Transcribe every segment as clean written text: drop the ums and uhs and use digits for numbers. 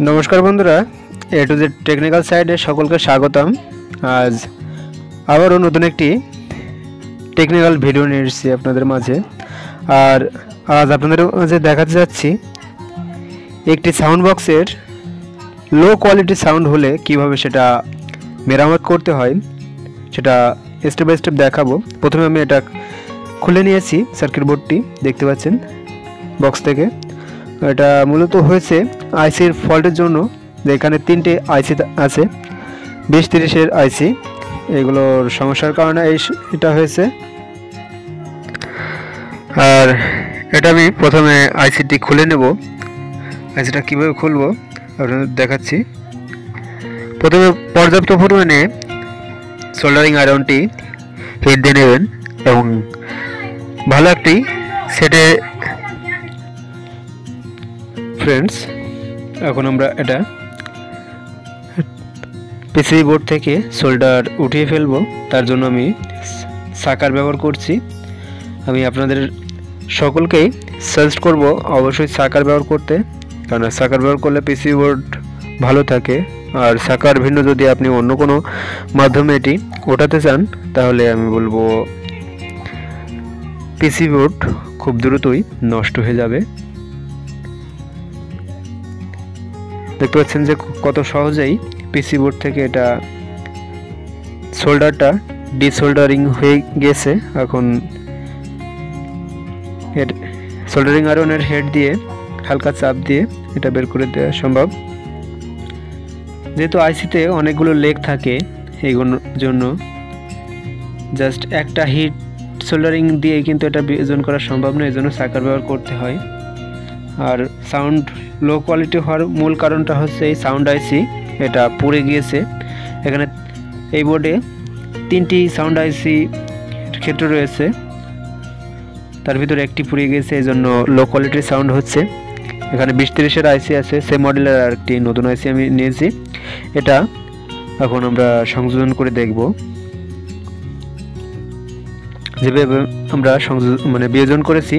নমস্কার বন্ধুরা, এ to Z technical সাইডে সকলকে স্বাগতম। আজ আবারও নতুন একটি টেকনিক্যাল ভিডিও নিয়ে এসেছি আপনাদের মাঝে। আর আজ আপনাদের মাঝে দেখাতে যাচ্ছি একটি সাউন্ড বক্সের লো কোয়ালিটি সাউন্ড হলে কিভাবে সেটা মেরামত করতে হয়, সেটা স্টেপ বাই স্টেপ দেখাবো। প্রথমে আমি এটা খুলে নিয়েছি, সার্কিট বোর্ডটি দেখতে পাচ্ছেন বক্স থেকে। এটা মূলত হয়েছে আইসির ফল্টের জন্য। এখানে তিনটে আইসি আছে, 2030-এর আইসি। এগুলোর সমস্যার কারণে এটা হয়েছে। আর এটা আমি প্রথমে আইসিটি খুলে নেব। আইসিটা কীভাবে খুলবো আপনাদের দেখাচ্ছি। প্রথমে পর্যাপ্ত পরিমাণে সোল্ডারিং আয়রনটি হিট দিয়ে নেবেন এবং ভালো একটি সেটে ফ্রেন্ডস, এখন আমরা এটা পিসিবি বোর্ড থেকে সোল্ডার উঠিয়ে ফেলবো। তার জন্য আমি সাকার ব্যবহার করছি। আমি আপনাদের সকলকেই সাজেস্ট করব অবশ্যই সাকার ব্যবহার করতে, কারণ সাকার ব্যবহার করলে পিসিবি বোর্ড ভালো থাকে। আর সাকার ভিন্ন যদি আপনি অন্য কোনো মাধ্যমে এটি ওঠাতে চান তাহলে আমি বলবো পিসিবি বোর্ড খুব দ্রুতই নষ্ট হয়ে যাবে। দেখতে পাচ্ছেন যে কত সহজেই পিসি বোর্ড থেকে এটা সোল্ডারটা ডিসোল্ডারিং হয়ে গেছে। এখন এর সোল্ডারিং আয়রনের হেড দিয়ে হালকা চাপ দিয়ে এটা বের করে দেওয়া সম্ভব। যেহেতু আইসিতে অনেকগুলো লেগ থাকে, এইগুলোর জন্য জাস্ট একটা হিট সোল্ডারিং দিয়ে কিন্তু এটা বিয়োজন করা সম্ভব নয়, এই জন্য সাকার ব্যবহার করতে হয়। আর সাউন্ড লো কোয়ালিটি হওয়ার মূল কারণটা হচ্ছে এই সাউন্ড আইসি এটা পুড়ে গিয়েছে। এখানে এই বোর্ডে 3টি সাউন্ড আইসি ক্ষেত্র রয়েছে, তার ভিতরে একটি পুড়ে গিয়েছে, এই জন্য লো কোয়ালিটির সাউন্ড হচ্ছে। এখানে 2030-এর আইসি আছে, সেম মডেলের আর একটি নতুন আইসি আমি নিয়েছি। এটা এখন আমরা সংযোজন করে দেখব। যেভাবে আমরা বিয়োজন করেছি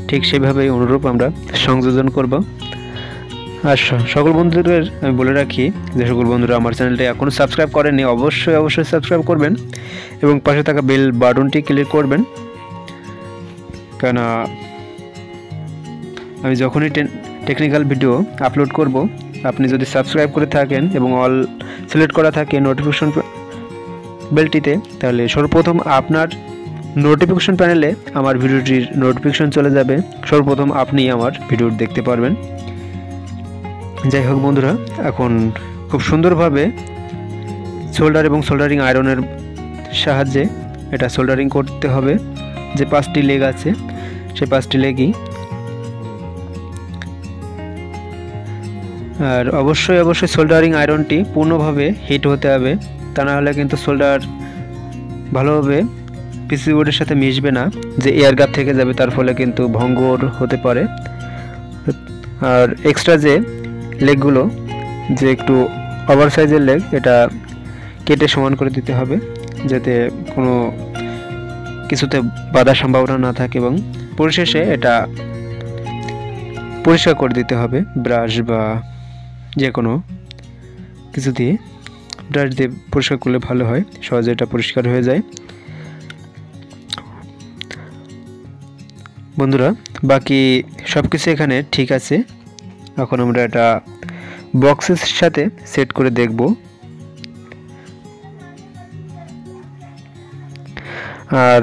ঠিক সেভাবেই অনুরূপ আমরা সংযোজন করব। আর সকল বন্ধুদের আমি বলে রাখি, যে সকল বন্ধুরা আমার চ্যানেলটি এখনও সাবস্ক্রাইব করেননি অবশ্যই সাবস্ক্রাইব করবেন এবং পাশে থাকা বেল বাটনটি ক্লিক করবেন। কেন আমি যখনই টেকনিক্যাল ভিডিও আপলোড করব, আপনি যদি সাবস্ক্রাইব করে থাকেন এবং অল সিলেক্ট করা থাকে নোটিফিকেশন বেলটিতে, তাহলে সর্বপ্রথম আপনার নোটিফিকেশন প্যানেলে আমার ভিডিওটির নোটিফিকেশন চলে যাবে। সর্বপ্রথম আপনি আমার ভিডিও দেখতে পারবেন। যাই হোক বন্ধুরা, এখন খুব সুন্দরভাবে সোল্ডার এবং সোল্ডারিং আয়রনের সাহায্যে এটা সোল্ডারিং করতে হবে। যে 5টি লেগ আছে সেই 5টি লেগই। আর অবশ্যই সোল্ডারিং আয়রনটি পূর্ণভাবে হিট হতে হবে, তা না হলে কিন্তু সোল্ডার ভালোভাবে পিসি বোর্ডের সাথে মিশবে না, যে এয়ার গ্যাপ থেকে যাবে, তার ফলে কিন্তু ভঙ্গুর হতে পারে। আর এক্সট্রা যে লেগগুলো, যে একটু ওভার সাইজের লেগ, এটা কেটে সমান করে দিতে হবে, যাতে কোনো কিছুতে বাধার সম্ভাবনা না থাকে। এবং পরিশেষে এটা পরিষ্কার করে দিতে হবে ব্রাশ বা যে কোনো কিছু দিয়ে। ব্রাশ দিয়ে পরিষ্কার করলে ভালো হয়, সহজে এটা পরিষ্কার হয়ে যায়। বন্ধুরা, বাকি সব কিছু এখানে ঠিক আছে। এখন আমরা এটা বক্সের সাথে সেট করে দেখব। আর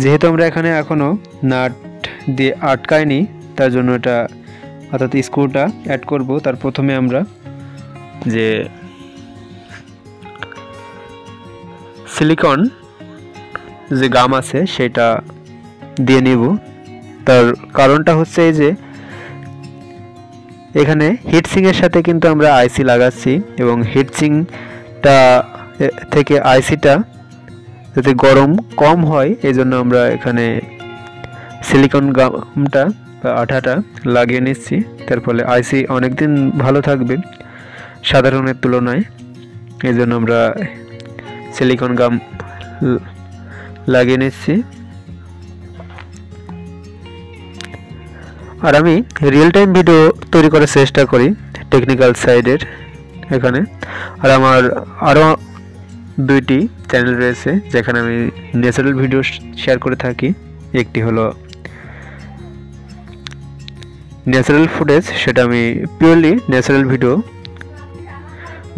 যেহেতু আমরা এখানে এখনো নাট দিয়ে আটকাইনি, তার জন্য এটা অর্থাৎ স্ক্রুটা অ্যাড করব। তার প্রথমে আমরা যে সিলিকন যে গাম আছে সেটা দিয়ে নিব। তার কারণটা হচ্ছে এই যে এখানে হিটসিংয়ের সাথে কিন্তু আমরা আইসি লাগাচ্ছি, এবং হিটসিংটা থেকে আইসিটা যাতে গরম কম হয়, এই জন্য আমরা এখানে সিলিকন গামটা বা আঠাটা লাগিয়ে নিচ্ছি। তার ফলে আইসি অনেকদিন ভালো থাকবে সাধারণের তুলনায়, এই জন্য আমরা সিলিকন গাম লাগিয়ে নিচ্ছি। আর আমি রিয়েল টাইম ভিডিও তৈরি করার চেষ্টা করি টেকনিক্যাল সাইডের এখানে। আর আমার আরও 2টি চ্যানেল রয়েছে যেখানে আমি ন্যাচারাল ভিডিও শেয়ার করে থাকি। একটি হলো ন্যাচারাল ফুটেজ, সেটা আমি পিওরলি ন্যাচারাল ভিডিও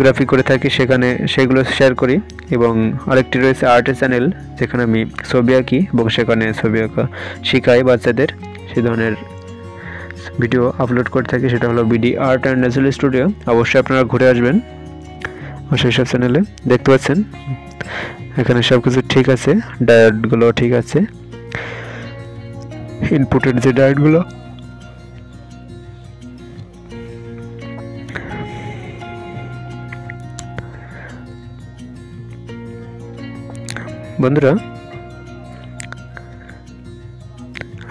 গ্রাফি করে থাকি, সেখানে সেগুলো শেয়ার করি। এবং আরেকটি রয়েছে আর্টের চ্যানেল, যেখানে আমি ছবি আঁকি এবং সেখানে ছবি আঁকা শেখাই বাচ্চাদের, সেই ধরনের ভিডিও আপলোড করে থাকি। সেটা হলো BD art and natural studio. অবশ্যই আপনারা ঘুরে আসবেন সেই সব চ্যানেলে। দেখতে পাচ্ছেন এখানে সব কিছু ঠিক আছে, ডায়েটগুলো ঠিক আছে, ইনপুটের যে ডায়েটগুলো বন্ধুরা।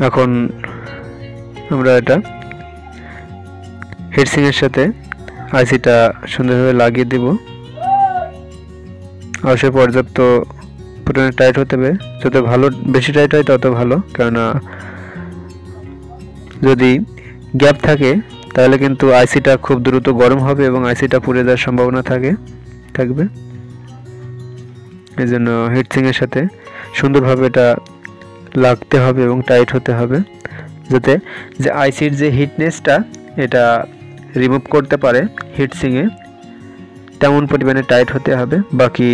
এখন আমরা এটা হিটসিং এর সাথে আইসিটা সুন্দরভাবে লাগিয়ে দেব। অবশ্যই পর্যাপ্ত পরিমাণে টাইট হতে হবে, যত ভালো বেশি টাইট হয় তত ভালো, কেননা যদি গ্যাপ থাকে তাহলে কিন্তু আইসিটা খুব দ্রুত গরম হবে এবং আইসিটা পুড়ে যাওয়ার সম্ভাবনা থাকবে। এই জন্য হিটসিং এর সাথে সুন্দরভাবে এটা লাগতে হবে এবং টাইট হতে হবে, যাতে যে আইসির যে হিটনেসটা এটা রিমুভ করতে পারে হিটসিংয়ে, তেমন পরিমাণে টাইট হতে হবে। বাকি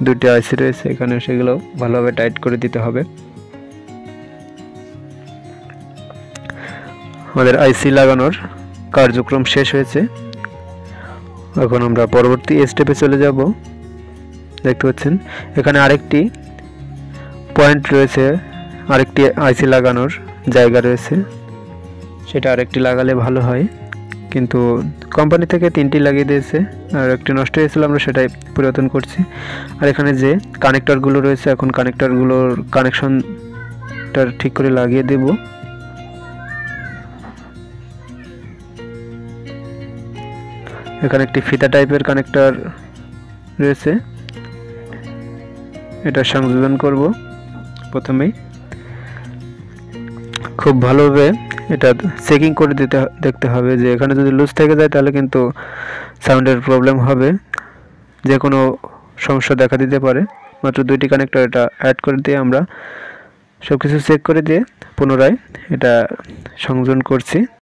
2টি আইসি রয়েছে এখানে, সেগুলো ভালোভাবে টাইট করে দিতে হবে। আমাদের আইসি লাগানোর কার্যক্রম শেষ হয়েছে। এখন আমরা পরবর্তী স্টেপে চলে যাব। দেখতে পাচ্ছেন এখানে আরেকটি পয়েন্ট রয়েছে, আরেকটি আইসি লাগানোর জায়গা রয়েছে, সেটা আরেকটি লাগালে ভালো হয়, কিন্তু কোম্পানি থেকে 3টি লাগিয়ে দিয়েছে, আর একটি নষ্ট হয়েছিল, আমরা সেটাই পরিবর্তন করছি। আর এখানে যে কানেক্টরগুলো রয়েছে, এখন কানেক্টরগুলোর কানেকশনটা ঠিক করে লাগিয়ে দেব। এখানে একটি ফিতা টাইপের কানেক্টর রয়েছে, এটা সংযোজন করব। প্রথমেই খুব ভালোভাবে এটা চেকিং করে দেখতে হবে যে এখানে যদি লুজ থেকে যায় তাহলে কিন্তু সাউন্ডের প্রবলেম হবে, যে কোনো সমস্যা দেখা দিতে পারে। মাত্র 2টি কানেক্টর এটা অ্যাড করে দিয়ে আমরা সব কিছু চেক করে দিয়ে পুনরায় এটা সংযোজন করছি।